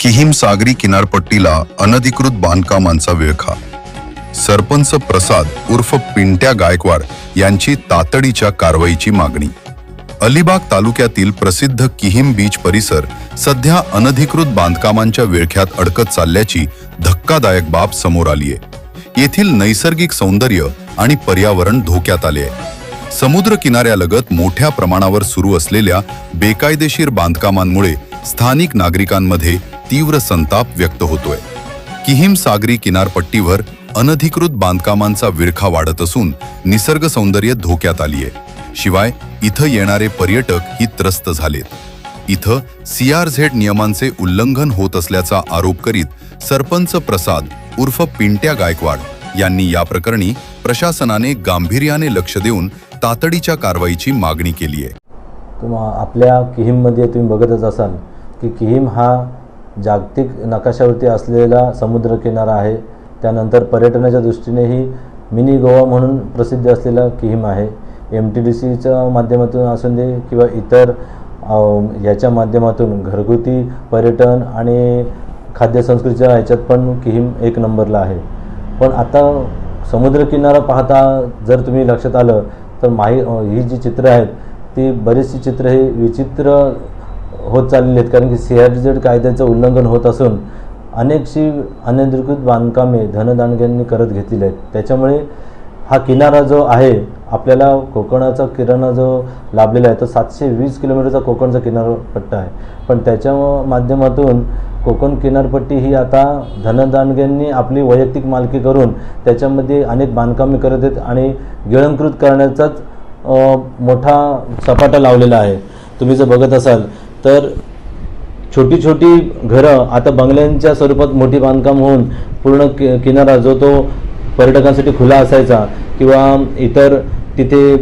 किहीम सागरी किनारपट्टीला अनधिकृत बांधकामांचा विळखा। सरपंच प्रसाद उर्फ पिंट्या गायकवाड यांची तातडीच्या कारवाईची मागणी। अलिबाग तालुक्यातील प्रसिद्ध किहीम बीच परिसर सध्या अनधिकृत बांधकामांच्या विळख्यात अडकत चालल्याची धक्कादायक बाब समोर आली आहे। येथील नैसर्गिक सौंदर्य आणि पर्यावरण धोक्यात आले आहे। समुद्र किनाऱ्यालगत मोठ्या प्रमाणावर सुरू असलेल्या बेकायदेशीर बांधकामांमुळे स्थानिक नागरिकांमध्ये तीव्र संताप व्यक्त होतोय। किहीम सागरी किनारपट्टीवर अनधिकृत बांधकामांचा विळखा वाढत असून निसर्ग सौंदर्य धोक्यात आली आहे। शिवाय इथं येणारे पर्यटक ही त्रस्त झालेत। इथं CRZ नियमांचे उल्लंघन होत असल्याचा आरोप करीत सरपंच प्रसाद उर्फ पिंट्या गायकवाड यांनी या प्रकरणी प्रशासनाने गांभीर्याने लक्ष देऊन तातडीच्या कारवाईची मागणी केली आहे। आपल्या किहीममध्ये तुम्ही बघतच असाल की किहीम हा जागतिक नकाशावरती असलेला समुद्र किनारा आहे। त्यानंतर पर्यटनाच्या दृष्टीनेही मिनी गोवा म्हणून प्रसिद्ध असलेला किहीम आहे। MTDCच्या माध्यमातून असून दे किंवा इतर याच्या माध्यमातून घरगुती पर्यटन आणि खाद्य संस्कृतीच्या ह्याच्यात पण किहीम एक नंबरला आहे। पण आता समुद्र किनारा पाहता जर तुम्ही लक्षात आलं तर ही जी चित्र आहेत ती बरीचशी चित्र हे विचित्र होत चाललेली आहेत, कारण की CRZ कायद्याचं उल्लंघन होत असून अनेकशी अनधिकृत बांधकामे धनदांडग्यांनी करत घेतलेली आहेत। त्याच्यामुळे हा किनारा जो आहे आपल्याला कोकणाचा किनारा जो लाभलेला आहे तो 720 किलोमीटरचा कोकणचा किनारपट्टा आहे। पण त्याच्या माध्यमातून कोकण किनारपट्टी ही आता धनदांडग्यांनी आपली वैयक्तिक मालकी करून त्याच्यामध्ये अनेक बांधकामे करत आहेत आणि गिळंकृत करण्याचाच मोठा सपाटा लावलेला आहे। तुम्ही जर बघत असाल तर छोटी छोटी घरं आता बंगल्यांच्या स्वरूपात मोठी बांधकाम होऊन पूर्ण किनारा जो तो पर्यटकांसाठी खुला असायचा किंवा इतर तिथे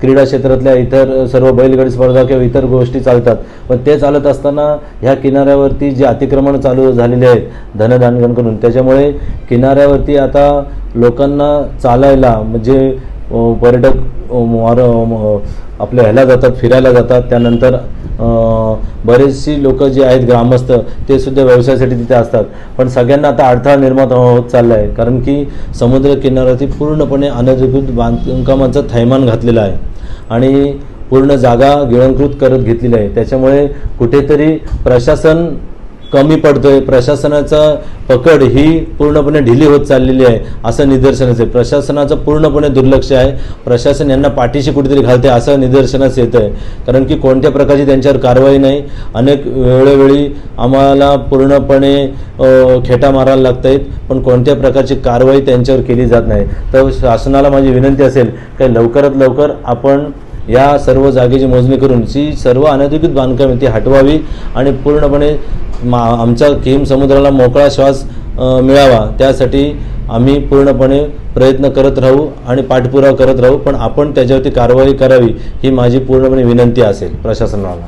क्रीडा क्षेत्रातल्या इतर सर्व बैलगाडी स्पर्धा किंवा इतर गोष्टी चालतात, पण ते चालत असताना ह्या किनाऱ्यावरती जे अतिक्रमण चालू झालेले आहेत धनदांडग्यांकडून त्याच्यामुळे किनाऱ्यावरती आता लोकांना चालायला म्हणजे पर्यटक आपल्या ह्याला जातात, फिरायला जातात। त्यानंतर बरेचशी लोक जे आहेत ग्रामस्थ ते सुद्धा व्यवसायासाठी तिथे असतात, पण सगळ्यांना आता अडथळा निर्माण होत चालला आहे, कारण की समुद्र किनाऱ्यावरती पूर्णपणे अनधिकृत बांधकामांचं थैमान घातलेलं आहे आणि पूर्ण जागा गिळंकृत करत घेतलेली आहे। त्याच्यामुळे कुठेतरी प्रशासन कमी पडतोय, प्रशासनाचा पकड ही पूर्णपणे ढिली होत चाललेली आहे असं निदर्शनास आहे। प्रशासनाचं पूर्णपणे दुर्लक्ष आहे, प्रशासन यांना पाठीशी कुठेतरी घालते असं निदर्शनास येतं आहे, कारण की कोणत्या प्रकारची त्यांच्यावर कारवाई नाही। अनेक वेळोवेळी आम्हाला पूर्णपणे खेटा मारायला लागत आहेत, पण कोणत्या प्रकारची कारवाई त्यांच्यावर केली जात नाही। तर शासनाला माझी विनंती असेल की लवकरात लवकर आपण या सर्व जागेची मोजणी करून जी सर्व अनधिकृत बांधकामे ती हटवावी आणि पूर्णपणे आमच्या किहीम समुद्राला मोकळा श्वास मिळावा त्यासाठी आम्ही पूर्णपणे प्रयत्न करत राहू आणि पाठपुरावा करत राहू, पण आपण त्याच्यावरती कारवाई करावी ही माझी पूर्णपणे विनंती असेल प्रशासनाला।